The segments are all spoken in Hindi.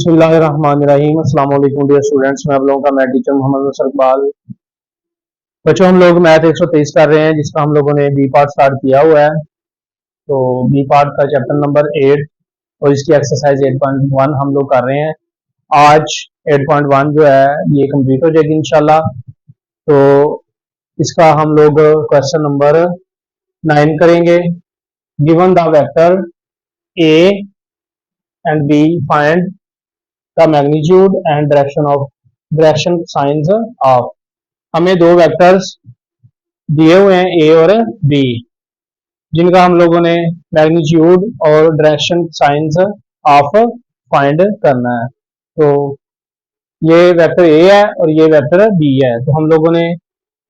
बिस्मिल्लाहिर्रहमानिर्रहीम। अस्सलाम वालेकुम डियर स्टूडेंट्स, मैं आप लोगों का मैथ टीचर मोहम्मद नसर इकबाल। बच्चों, हम लोग मैथ 123 कर रहे हैं, जिसका हम लोगों ने बी पार्ट स्टार्ट किया हुआ है। तो बी पार्ट का चैप्टर नंबर 8 और इसकी एक्सरसाइज 8.1 हम लोग कर रहे हैं। आज 8.1 जो है ये कंप्लीट हो जाएगी इंशाल्लाह। तो इसका हम लोग क्वेश्चन नंबर 9 करेंगे। Given the vector A and B, find the magnitude and direction cosines of. हमें दो वेक्टर्स दिए हुए हैं ए और बी, जिनका हम लोगों ने मैग्नीट्यूड और डायरेक्शन साइंस ऑफ फाइंड करना है। तो ये वेक्टर ए है और ये वेक्टर बी है। तो हम लोगों ने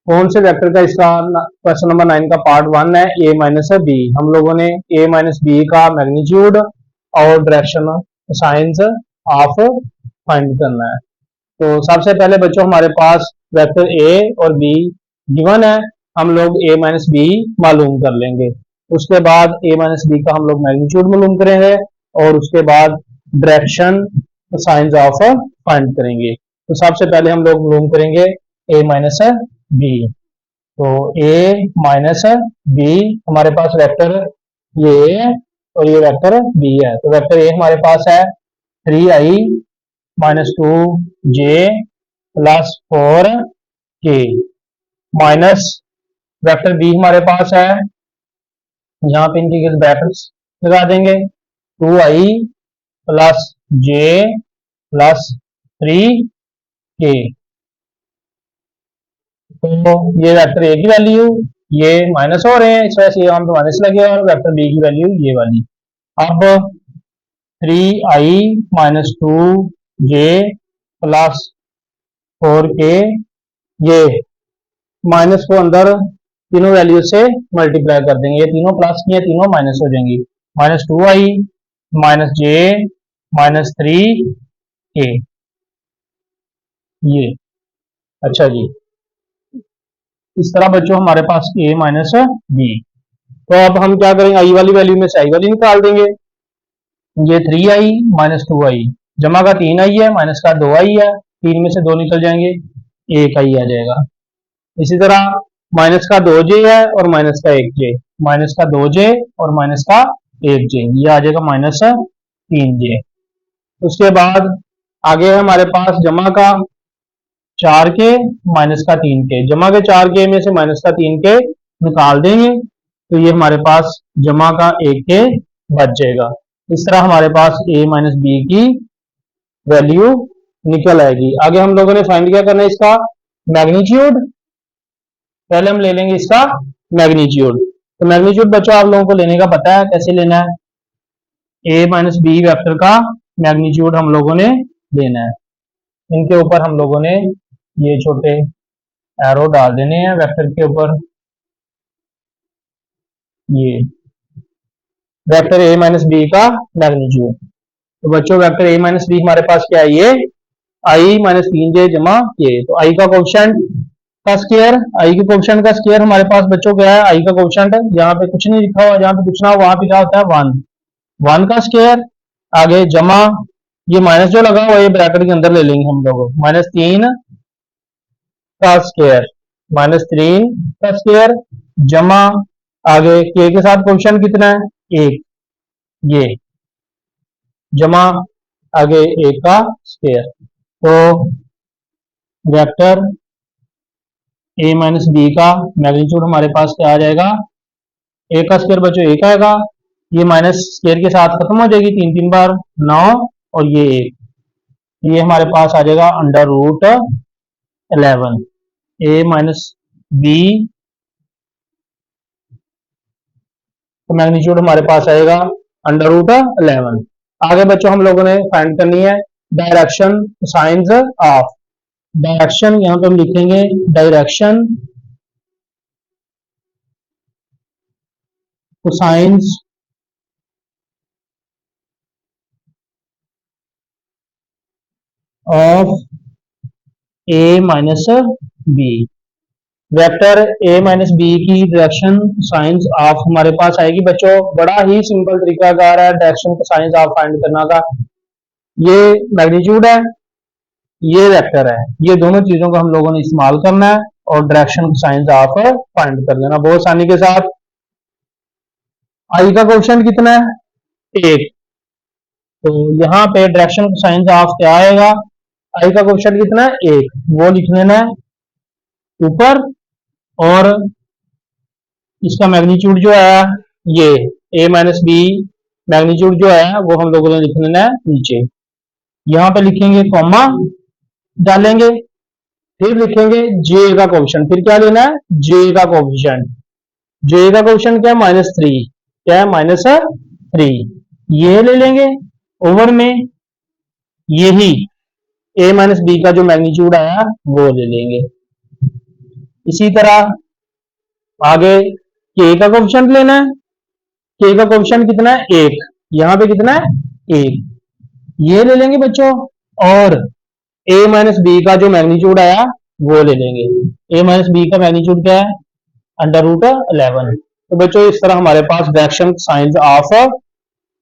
कौन से वेक्टर का, इसका क्वेश्चन नंबर 9 का पार्ट 1 है ए माइनस बी। हम लोगों ने ए माइनस बी का मैग्नीट्यूड और डायरेक्शन साइंस ऑफ फाइंड करना है। तो सबसे पहले बच्चों हमारे पास वेक्टर ए और बी गिवन है, हम लोग ए माइनस बी मालूम कर लेंगे। उसके बाद ए माइनस बी का हम लोग मैग्नीट्यूड मालूम करेंगे और उसके बाद डायरेक्शन साइंस ऑफ फाइंड करेंगे। तो सबसे पहले हम लोग मालूम करेंगे ए माइनस बी। तो ए माइनस बी हमारे पास वेक्टर ये है और ये वेक्टर बी है। तो वेक्टर ए हमारे पास है 3i minus 2j plus 4k, minus vector B हमारे पास है, यहाँ पे इनकी ब्रैकेट्स लगा देंगे, 2i plus j plus 3k। तो ये वेक्टर ए की वैल्यू, ये माइनस हो रहे हैं इस वजह से यहाँ पे माइनस लगे, और वेक्टर बी की वैल्यू ये वाली। अब 3i minus 2j plus 4k, ये माइनस को अंदर तीनों वैल्यू से मल्टीप्लाई कर देंगे, ये तीनों प्लस की है, तीनों माइनस हो जाएंगी। Minus 2i minus j minus 3k, ये अच्छा जी। इस तरह बच्चों हमारे पास a माइनस बी। तो अब हम क्या करेंगे, आई वाली वैल्यू में से आई वाली निकाल देंगे। ये 3i माइनस 2i, जमा का 3i है, माइनस का 2i है, 3 में से 2 निकल जाएंगे, 1i आ जाएगा। इसी तरह माइनस का 2j है और माइनस का 1j, माइनस का 2j और माइनस का 1j, ये आ जाएगा माइनस 3j। उसके बाद आगे है हमारे पास जमा का 4k माइनस का 3k, जमा के 4k में से माइनस का 3k निकाल देंगे, तो ये हमारे पास जमा का 1k बच जाएगा। इस तरह हमारे पास a माइनस बी की वैल्यू निकल आएगी। आगे हम लोगों ने फाइंड क्या करना है, इसका मैग्नीट्यूड। पहले हम ले लेंगे इसका मैग्नीट्यूड। तो मैग्नीट्यूड बच्चों आप लोगों को लेने का पता है, कैसे लेना है। a माइनस बी वेक्टर का मैग्नीट्यूड हम लोगों ने लेना है। इनके ऊपर हम लोगों ने ये छोटे एरो डाल देने हैं वेक्टर के ऊपर। ये वेक्टर a माइनस बी का मैग्नीट्यूड। तो बच्चों वेक्टर a माइनस बी हमारे पास क्या है, ये i माइनस 3j जमा k। तो i का कोएफिशिएंट का स्क्वायर, i के कोएफिशिएंट का स्क्वायर हमारे पास बच्चों क्या है, i का कोएफिशिएंट, यहाँ पे कुछ नहीं लिखा हुआ, जहाँ पे कुछ ना हो वहां पे क्या होता है 1, 1 का स्क्वायर। आगे जमा ये माइनस जो लगा हुआ है ये ब्रैकेट के अंदर ले लेंगे हम लोग, माइनस 3 का स्क्वायर, माइनस 3 का स्क्वायर, जमा आगे k के साथ कोएफिशिएंट कितना है 1, ये जमा आगे 1 का स्क्वायर। तो वेक्टर a माइनस बी का मैग्नीट्यूड हमारे पास क्या आ जाएगा, 1 का स्क्वायर बच्चों 1 आएगा, ये माइनस स्क्वायर के साथ खत्म हो जाएगी, 3 3 बार 9 और ये 1, ये हमारे पास आ जाएगा under root 11। a minus B तो मैग्नीट्यूड हमारे पास आएगा अंडर रूट 11। आगे बच्चों हम लोगों ने फाइंड करनी है डायरेक्शन साइंस ऑफ। डायरेक्शन यहाँ पे हम लिखेंगे direction cosines of a minus B. Vector a minus B की डायरेक्शन साइंस ऑफ हमारे पास आएगी बच्चों। बड़ा ही सिंपल तरीकाकार है डायरेक्शन साइंस ऑफ फाइंड करना का। ये मैग्नीट्यूड है, ये वेक्टर है। ये दोनों चीजों को हम लोगों ने इस्तेमाल करना है और डायरेक्शन साइंस ऑफ फाइंड कर देना बहुत आसानी के साथ। आई का क्वेश्चन कितना है? 1। तो यहाँ पे डायरेक्शन साइंस ऑफ क्या आएगा? आई का क्वेश्चन कितना है? 1। वो लिख लेना है ऊपर, और इसका मैग्नीट्यूड जो है ये a माइनस बी, मैग्नीट्यूड जो है वो हम लोगों ने लिख लेना है नीचे। यहाँ पे लिखेंगे कॉमा डालेंगे, फिर लिखेंगे जे का कोएफिशिएंट। फिर क्या लेना है? जे का कोएफिशिएंट। जे का कोएफिशिएंट क्या है? -3। क्या है? -3। ये ले लेंगे ओवर में, यही a माइनस बी का जो मैग्नीट्यूड आया वो ले लेंगे। इसी तरह आगे k का कोएफिशिएंट लेना है। k का कोएफिशिएंट कितना है? 1। यहाँ पे कितना है? 1। ये ले लेंगे बच्चों, और a माइनस बी का जो मैग्नीट्यूड आया वो ले लेंगे। a माइनस बी का मैग्नीट्यूड क्या है? √11। तो बच्चों इस तरह हमारे पास direction cosines of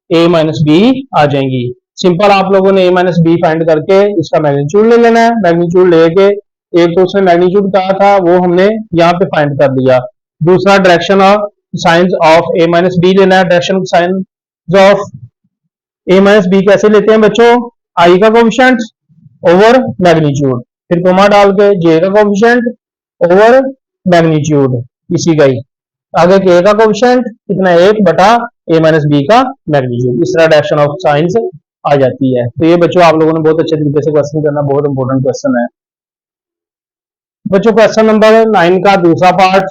a minus B आ जाएंगी। सिंपल आप लोगों ने a माइनस बी फाइंड करके इसका मैग्नीट्यूड ले लेना है। मैग्नीट्यूड लेके एक तो उसने मैग्नीट्यूड कहा था वो हमने यहाँ पे फाइंड कर दिया। दूसरा direction of cosines of a minus B लेना है। Direction cosines of a minus B कैसे लेते हैं बच्चों? i का कोएफिशिएंट ओवर मैग्नीट्यूड, फिर कोमा डाल के j का कोएफिशिएंट ओवर मैग्नीट्यूड, इसी का ही आगे k का कोएफिशिएंट कितना? 1 बटा a माइनस बी का मैग्नीट्यूड। इस तरह डायरेक्शन ऑफ साइंस आ जाती है। तो ये बच्चों आप लोगों ने बहुत अच्छे तरीके से क्वेश्चन करना, बहुत इंपॉर्टेंट क्वेश्चन है बच्चों। क्वेश्चन नंबर 9 का दूसरा पार्ट,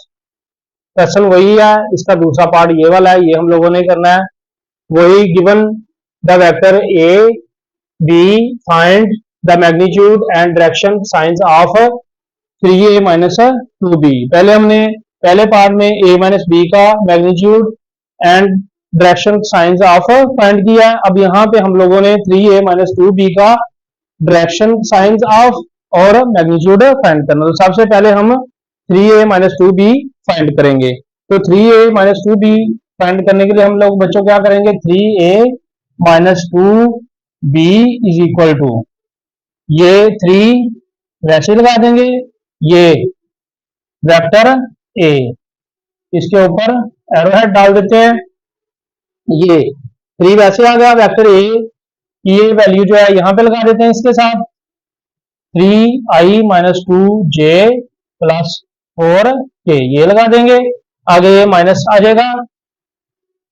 क्वेश्चन वही है, इसका दूसरा पार्ट ये वाला है, ये हम लोगों ने करना है। वही given the vector a b find the magnitude and direction cosines of 3a minus 2b। पहले हमने पहले पार्ट में a माइनस बी का magnitude and direction cosines of find किया। अब यहाँ पे हम लोगों ने 3a माइनस 2b का डायरेक्शन साइंस ऑफ और मैग्नीट्यूड फाइंड करना। तो सबसे पहले हम 3a माइनस 2b फाइंड करेंगे। तो 3a माइनस 2b फाइंड करने के लिए हम लोग बच्चों क्या करेंगे? 3a minus 2b is equal to, ये 3 वैसे लगा देंगे, ये वेक्टर a, इसके ऊपर एरो हेड डाल देते हैं। ये 3 वैसे आ गया वेक्टर a की, ये वैल्यू जो है यहाँ पे लगा देते हैं इसके साथ 3i minus 2j plus 4k, ये लगा देंगे। आगे ये माइनस आ जाएगा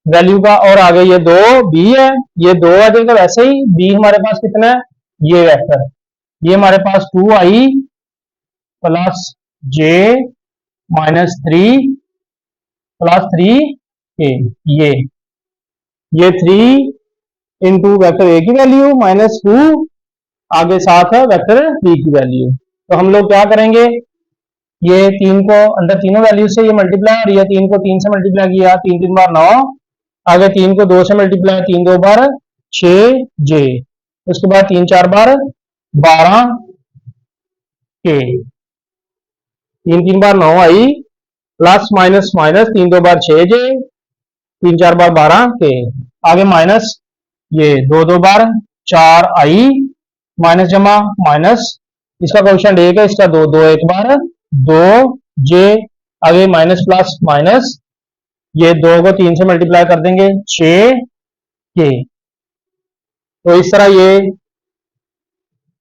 वैल्यू का, और आगे ये 2b है, ये 2 आ जाएगा वैसे ही। b हमारे पास कितना है? ये वेक्टर, ये हमारे पास 2i plus j minus 3 plus 3k, ये 3 इंटू वेक्टर a की वैल्यू माइनस 2 आगे साथ है वेक्टर b की वैल्यू। तो हम लोग क्या करेंगे? ये 3 को अंदर तीनों वैल्यू से ये मल्टीप्लाई, और ये 3 को 3 से मल्टीप्लाई किया, 3 3 बार 9, आगे 3 को 2 से मल्टीप्लाई, 3 2 बार 6j, उसके बाद 3 4 बार 12k, 3 3 बार 9 आई प्लस माइनस माइनस 3 2 बार 6j, 3 4 बार 12k, आगे माइनस ये 2 2 बार 4i माइनस जमा माइनस, इसका कोएफिशिएंट 1 है, इसका 2 2 एक बार 2j, आगे माइनस प्लस माइनस, ये 2 को 3 से मल्टीप्लाई कर देंगे 6k। तो इस तरह ये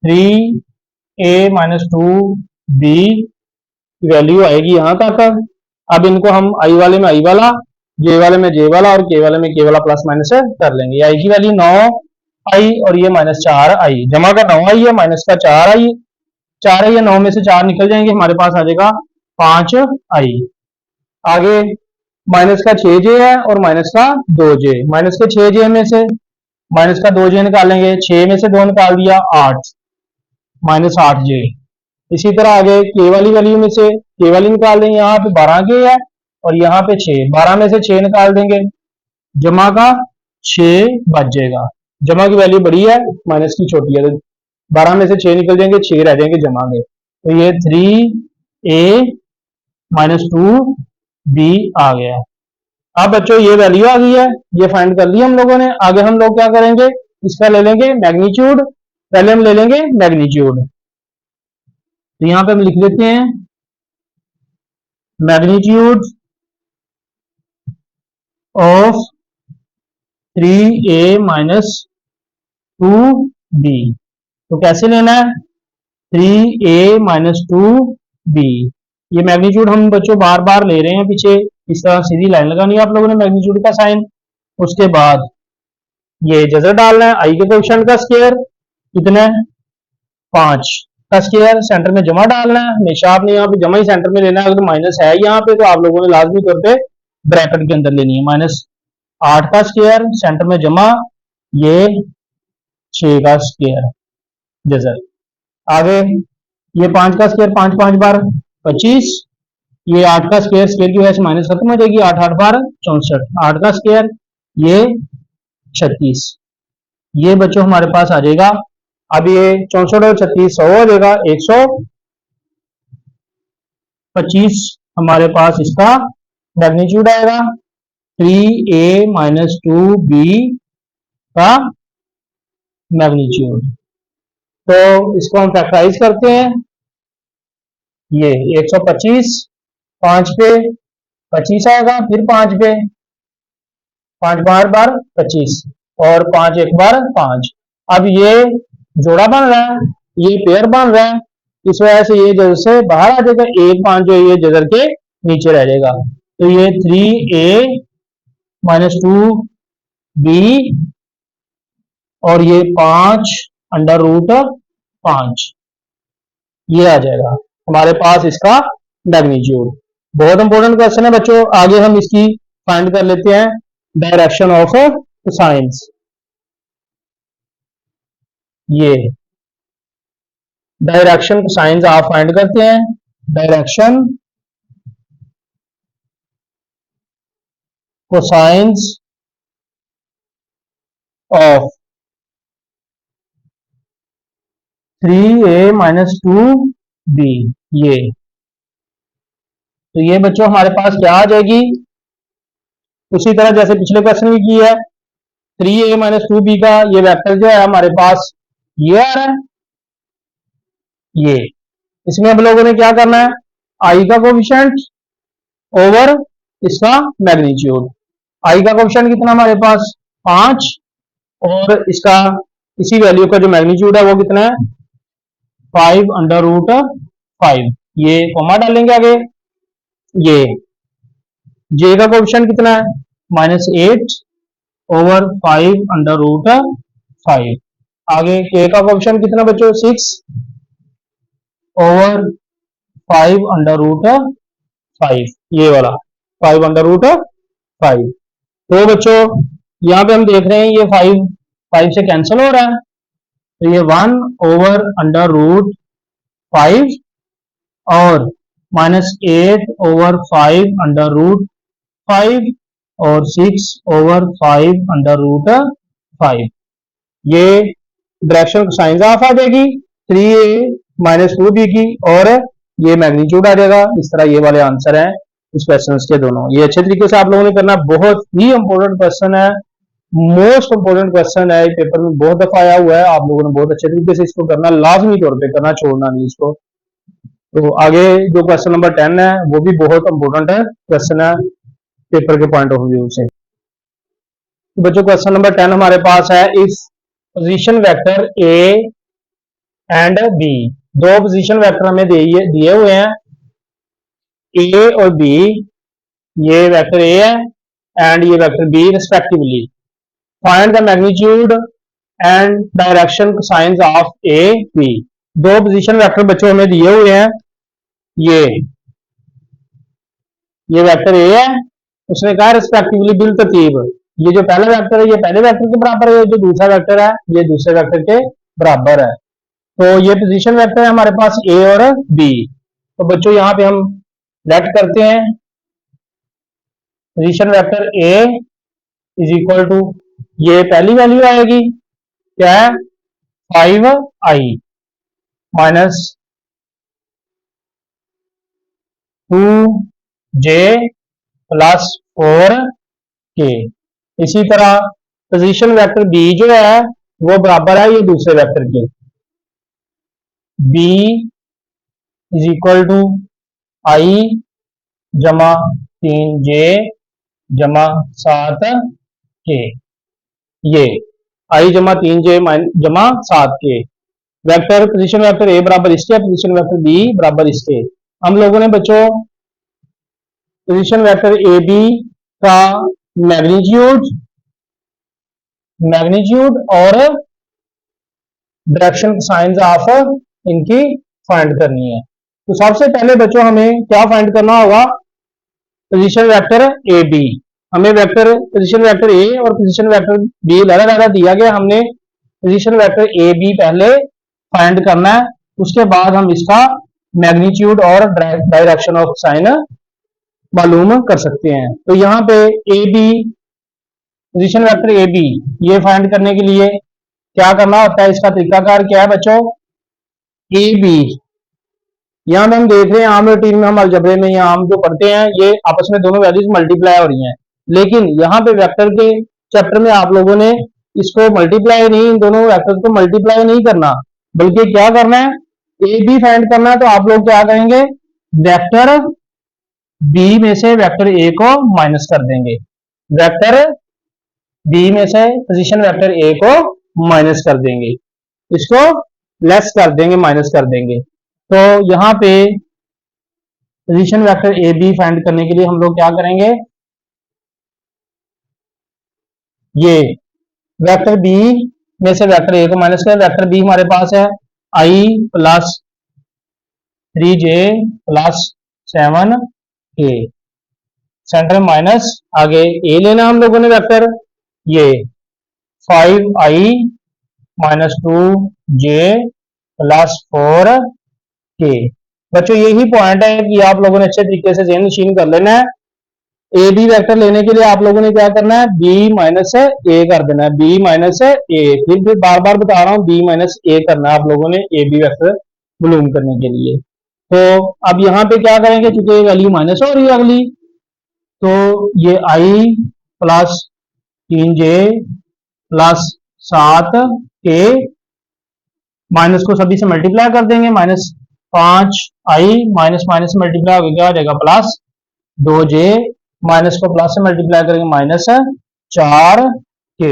3a माइनस 2b की वैल्यू आएगी यहां तक। अब इनको हम i वाले में i वाला, j वाले में j वाला और k वाले में k वाला प्लस माइनस कर लेंगे। i की वैल्यू 9i और ये माइनस 4i, जमा का 9i है, माइनस का 4i, 4i है, 9 में से 4 निकल जाएंगे, हमारे पास आ जाएगा 5i। आगे माइनस का 6j है और माइनस का 2j, माइनस के 6j में से माइनस का 2j निकालेंगे, 6 में से 2 निकाल दिया 8, माइनस 8j। इसी तरह आगे k वाली वैल्यू में से k वाली निकाल देंगे, यहाँ पे 12k है और यहाँ पे 6, 12 में से 6 निकाल देंगे, जमा का 6 बच जाएगा। जमा की वैल्यू बड़ी है, माइनस की छोटी है, तो 12 में से 6 निकल जाएंगे, 6 रह जाएंगे जमा में। तो ये 3a माइनस 2b आ गया। अब बच्चों ये वैल्यू आ गई है, ये फाइंड कर ली हम लोगों ने। आगे हम लोग क्या करेंगे? इसका ले लेंगे मैग्नीट्यूड। पहले हम ले लेंगे मैग्नीट्यूड, तो यहां पे हम लिख लेते हैं magnitude of 3a minus 2b। तो कैसे लेना है, 3a माइनस 2b। ये मैग्नीट्यूड हम बच्चों बार बार ले रहे हैं पीछे, इस तरह सीधी लाइन लगानी है आप लोगों ने मैग्नीट्यूड का साइन। उसके बाद ये जजर डालना है, आई के कोएफिशिएंट का स्क्वायर कितना है 5 का स्क्वायर, सेंटर में जमा डालना है। हमेशा आपने यहाँ पे जमा ही सेंटर में लेना है, अगर माइनस है यहाँ पे तो आप लोगों ने लाजमी तौर पे ब्रैकेट के अंदर लेनी है। -8 का स्क्वायर सेंटर में जमा, ये 6 का स्क्वायर जजर। आगे ये 5 का स्क्वायर, 5 5 बार 25, ये 8 का स्क्वायर, स्क्वायर की वजह से माइनस खत्म हो जाएगी, 8 8 बार 64, 8 का स्क्वायर ये 36। ये बच्चों हमारे पास आ जाएगा। अब ये 64 और 36 100 हो जाएगा, 125 हमारे पास इसका मैग्नीट्यूड आएगा। 3a माइनस 2b का मैग्नीट्यूड। तो इसको हम फैक्टराइज करते हैं, ये 125 5 पे 25 आएगा, फिर 5 पे 5 बार बार 25 और 5 एक बार 5। अब ये जोड़ा बन रहा है, ये पेयर बन रहा है, इस वजह से ये जजर से बाहर आ जाएगा, 1 5 जो ये जजर के नीचे रह जाएगा। तो ये 3a माइनस 2b और ये 5 अंडर रूट 5, ये आ जाएगा हमारे पास इसका मैग्नीट्यूड। बहुत इंपॉर्टेंट क्वेश्चन है बच्चों। आगे हम इसकी फाइंड कर लेते हैं डायरेक्शन ऑफ कोसाइंस। ये डायरेक्शन कोसाइंस आप फाइंड करते हैं, direction cosines of 3a minus 2b। ये तो ये बच्चों हमारे पास क्या आ जाएगी, उसी तरह जैसे पिछले क्वेश्चन में की है, 3a माइनस 2b का ये वेक्टर जो है हमारे पास ये आ रहा है। ये इसमें हम लोगों ने क्या करना है, आई का कोएफिशिएंट ओवर इसका मैग्नीट्यूड। आई का कोएफिशिएंट कितना हमारे पास 5 और इसका इसी वैल्यू का जो मैग्नीट्यूड है वो कितना है 5 अंडर रूट 5। ये कॉमा डालेंगे आगे। ये जे का कोएफिशिएंट कितना है -8 ओवर 5 अंडर रूट 5। आगे के का कोएफिशिएंट कितना बच्चों 6 ओवर 5 अंडर रूट 5, ये वाला 5 अंडर रूट 5। तो बच्चों यहाँ पे हम देख रहे हैं ये 5 से कैंसिल हो रहा है, तो ये 1 ओवर अंडर रूट 5 और -8 ओवर 5 अंडर रूट 5 और 6 ओवर 5 अंडर रूट 5। ये डायरेक्शन कोसाइंस ऑफ आ जाएगी 3a माइनस 2b की, और ये मैग्नीट्यूड आ जाएगा। इस तरह ये वाले आंसर हैं इस क्वेश्चन के दोनों। ये अच्छे तरीके से आप लोगों ने करना, बहुत ही इंपॉर्टेंट क्वेश्चन है, मोस्ट इंपॉर्टेंट क्वेश्चन है, पेपर में बहुत दफा आया हुआ है। आप लोगों ने बहुत अच्छे तरीके से इसको करना, लाजमी तौर पे करना, छोड़ना नहीं इसको। तो आगे जो क्वेश्चन नंबर 10 है वो भी बहुत इंपॉर्टेंट है क्वेश्चन है पेपर के पॉइंट ऑफ व्यू से। तो बच्चों क्वेश्चन नंबर 10 हमारे पास है, if position vector A and B, दो पोजीशन वेक्टर हमें दिए हुए हैं ए और बी, ये वेक्टर ए है एंड ये vector B respectively. Find the magnitude and direction cosines of A B. दो पोजीशन वेक्टर बच्चों हमें दिए हुए हैं, ये वेक्टर ए है, उसने कहा रिस्पेक्टिवली बिल तरतीब, ये जो पहला वेक्टर है ये पहले वेक्टर के बराबर है, जो दूसरा वेक्टर है ये दूसरे वेक्टर के बराबर है। तो ये पोजीशन वेक्टर है हमारे पास ए और बी। तो बच्चों यहाँ पे हम लेट करते हैं, position vector A is equal to, ये पहली वैल्यू आएगी क्या है 5i minus 2j plus 4k। इसी तरह पोजीशन वेक्टर बी जो है वो बराबर है ये दूसरे वेक्टर के, बी इज इक्वल टू आई जमा 3j जमा 7k। ये आई जमा 3j जमा 7k वेक्टर, पोजीशन वेक्टर ए बराबर इसके, पोजीशन वेक्टर बी बराबर इसके। हम लोगों ने बच्चों पोजीशन वेक्टर ए बी का मैग्नीट्यूड मैग्नीट्यूड और डायरेक्शन साइंस ऑफ इनकी फाइंड करनी है। तो सबसे पहले बच्चों हमें क्या फाइंड करना होगा, पोजीशन वेक्टर ए बी। हमें वेक्टर पोजीशन वेक्टर ए और पोजीशन वेक्टर बी अलग दिया गया, हमने पोजीशन वेक्टर ए बी पहले फाइंड करना है, उसके बाद हम इसका मैग्नीट्यूड और डायरेक्शन ऑफ साइन मालूम कर सकते हैं। तो यहाँ पे A B, position vector A B ये फाइंड करने के लिए क्या करना होता है, इसका तरीकाकार क्या है बच्चों, ए बी यहाँ पे हम देख रहे हैं आम रूटीन में, हम अलजबरे में या आम जो पढ़ते हैं ये आपस में दोनों वैल्यूज मल्टीप्लाई हो रही हैं, लेकिन यहाँ पे वेक्टर के चैप्टर में आप लोगों ने इसको मल्टीप्लाई नहीं, इन दोनों वेक्टर्स को मल्टीप्लाई नहीं करना, बल्कि क्या करना है, ए बी फाइंड करना है। तो आप लोग क्या करेंगे, वेक्टर बी में से वेक्टर ए को माइनस कर देंगे, वेक्टर बी में से पोजीशन वेक्टर ए को माइनस कर देंगे, इसको लेस कर देंगे, माइनस कर देंगे। तो यहाँ पे position vector A B find करने के लिए हम लोग क्या करेंगे, ये वेक्टर बी में से वेक्टर ए को माइनस करें। वेक्टर बी हमारे पास है I plus 3j plus 7k, centre minus, आगे ए लेना हम लोगों ने वेक्टर, ये 5i minus 2j plus 4k। बच्चों यही पॉइंट है कि आप लोगों ने अच्छे तरीके से ज़हन नशीन कर लेना है। ए बी वेक्टर लेने के लिए आप लोगों ने क्या करना है, बी माइनस ए कर देना है, बी माइनस ए, फिर बार बार बता रहा हूँ बी माइनस ए करना है आप लोगों ने ए बी वेक्टर मालूम करने के लिए। तो अब यहाँ पे क्या करेंगे, चूंकि वैल्यू माइनस हो रही है अगली, तो ये आई plus 3j plus 7k, minus को सभी से मल्टीप्लाई कर देंगे, minus 5i minus minus multiply हो गया, हो जाएगा प्लस 2j, माइनस को प्लस से मल्टीप्लाई करेंगे माइनस 4k।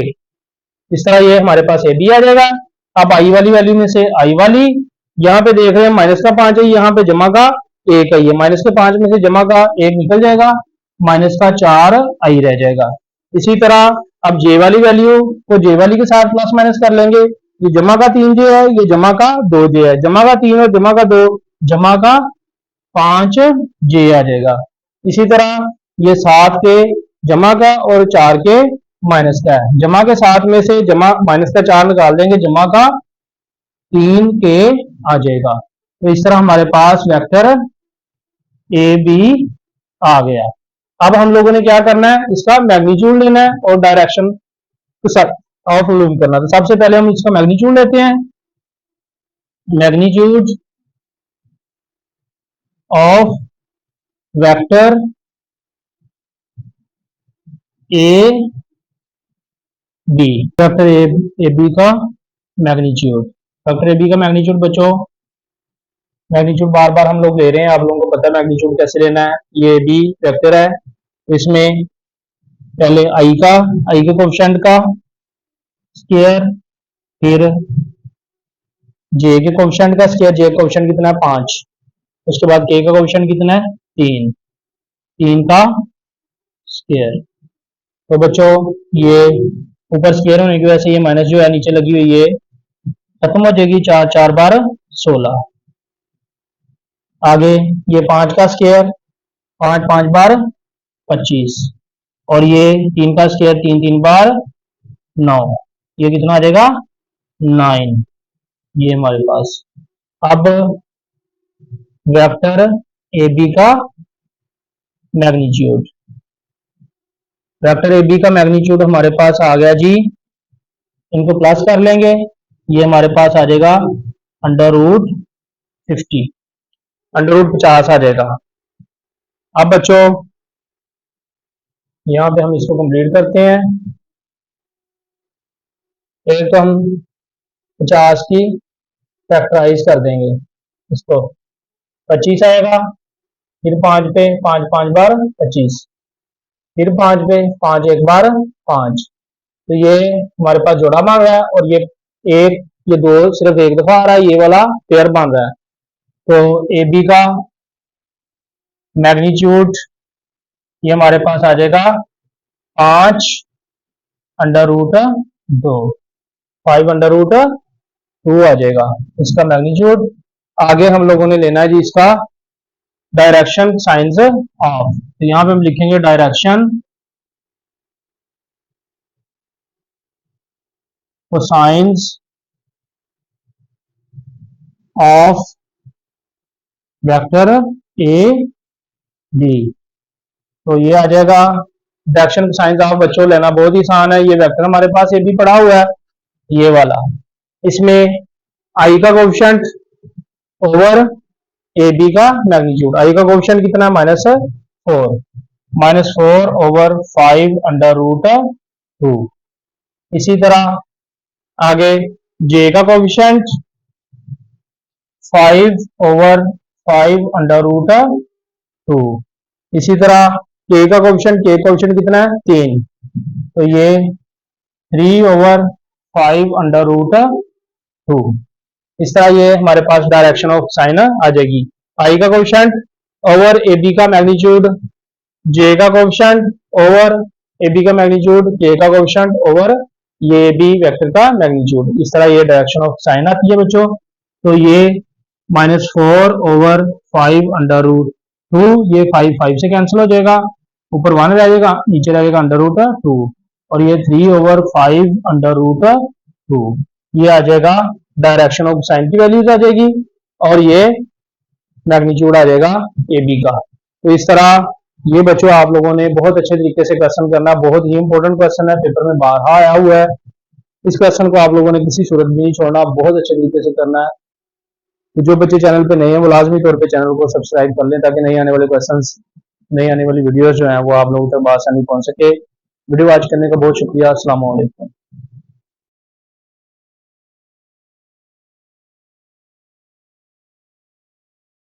इस तरह ये हमारे पास ए बी आ जाएगा। अब आई वाली वैल्यू में से आई वाली, यहाँ पे देख रहे हैं माइनस का 5 है, यहाँ पे जमा का 1 है, ये माइनस के 5 में से जमा का 1 निकल जाएगा, माइनस का 4 आई रह जाएगा। इसी तरह अब जे वाली वैल्यू को जे वाली के साथ प्लस माइनस कर लेंगे, ये जमा का 3j है, ये जमा का 2j है, जमा का 3 और जमा का 2, जमा का 5j आ जाएगा। इसी तरह ये 7 के जमा का और 4 के माइनस का है, जमा के 7 में से जमा माइनस का 4 निकाल देंगे, जमा का 3 के आ जाएगा। तो इस तरह हमारे पास वेक्टर ए बी आ गया। अब हम लोगों ने क्या करना है, इसका मैग्नीट्यूड लेना है और डायरेक्शन ऑफ मालूम करना है। तो सबसे पहले हम इसका मैग्नीट्यूड लेते हैं, magnitude of vector A B, vector A B का मैग्नीट्यूड, वेक्टर ए बी का मैग्नीट्यूड बच्चों, मैग्नीट्यूड बार बार हम लोग ले रहे हैं, आप लोगों को पता है मैग्नीट्यूड कैसे लेना है। ये बी वेक्टर है, इसमें पहले आई के कोएफिशिएंट का स्क्वायर, फिर जे के कोएफिशिएंट का स्क्वायर, जे का कोएफिशिएंट कितना है 5, उसके बाद के का कोएफिशिएंट कितना है 3 का स्क्वायर। तो बच्चों ये ऊपर स्क्वायर होने की वजह से ये माइनस जो है नीचे लगी हुई है खत्म हो जाएगी, 4 4 बार 16, आगे ये 5 का स्क्वायर, 5 5 बार 25, और ये 3 का स्क्वायर 3 3 बार 9, ये कितना आ जाएगा 9, ये हमारे पास। अब वेक्टर ए बी का मैग्नीट्यूड, वेक्टर ए बी का मैग्नीट्यूड हमारे पास आ गया जी, इनको प्लस कर लेंगे, ये हमारे पास आ जाएगा √50, √50 आ जाएगा। अब बच्चों यहाँ पे हम इसको कंप्लीट करते हैं, एक तो हम 50 की फैक्टराइज कर देंगे इसको, 25 आएगा, फिर 5 पे 5 5 बार 25, फिर 5 पे 5 एक बार 5। तो ये हमारे पास जोड़ा बन रहा है, और ये एक, ये दो सिर्फ एक दफा आ रहा है, ये वाला पेयर बन रहा है। तो ए बी का मैग्नीट्यूड ये हमारे पास आ जाएगा 5 अंडर रूट 2, 5 अंडर रूट 2 आ जाएगा इसका मैग्नीट्यूड। आगे हम लोगों ने लेना है जी इसका डायरेक्शन साइंस ऑफ, तो यहां पे हम लिखेंगे direction cosines of vector A B. तो ये आ जाएगा डायरेक्शन साइंस ऑफ, बच्चों लेना बहुत ही आसान है। ये वेक्टर हमारे पास ए बी पड़ा हुआ है, ये वाला, इसमें आई का कोएफिशिएंट ओवर ए बी का मैग्नीट्यूड। आई का कोएफिशिएंट कितना है -4, -4 ओवर 5 अंडर रूट 2। इसी तरह आगे जे का कोएफिशिएंट 5 ओवर 5 अंडर रूट 2। इसी तरह के का कोएफिशिएंट कितना है 3, तो ये 3 ओवर 5 अंडर रूट 2। इस तरह ये हमारे पास डायरेक्शन ऑफ साइन आ जाएगी। आई का कोएफिशिएंट ओवर ए बी का मैग्नीट्यूड, जे का कोएफिशिएंट ओवर ए बी का मैग्नीट्यूड, के का कोएफिशिएंट ओवर ये बी वेक्टर का मैग्नीट्यूड। इस तरह ये डायरेक्शन ऑफ साइन आती है बच्चों। तो ये -4 ओवर 5 अंडर रूट 2, ये 5 5 से कैंसिल हो जाएगा, ऊपर 1 रह जाएगा, नीचे रह जाएगा अंडर रूट 2, और ये 3 ओवर 5 अंडर रूट 2। ये आ जाएगा डायरेक्शन ऑफ साइन की वैल्यूज आ जाएगी, और ये मैग्नीट्यूड आ जाएगा ए बी का। तो इस तरह ये बच्चों आप लोगों ने बहुत अच्छे तरीके से क्वेश्चन करना, बहुत ही इंपॉर्टेंट क्वेश्चन है, पेपर में बारहा आया हुआ है। इस क्वेश्चन को आप लोगों ने किसी सूरत में नहीं छोड़ना, बहुत अच्छे तरीके से करना है। तो जो बच्चे चैनल पे नए हैं वो लाजमी तौर पे चैनल को सब्सक्राइब कर लें, ताकि नई आने वाले क्वेश्चंस, नई आने वाली वीडियोस जो हैं वो आप लोगों तक बआसानी पहुंच सके। वीडियो वॉच करने का बहुत शुक्रिया। अस्सलाम वालेकुम।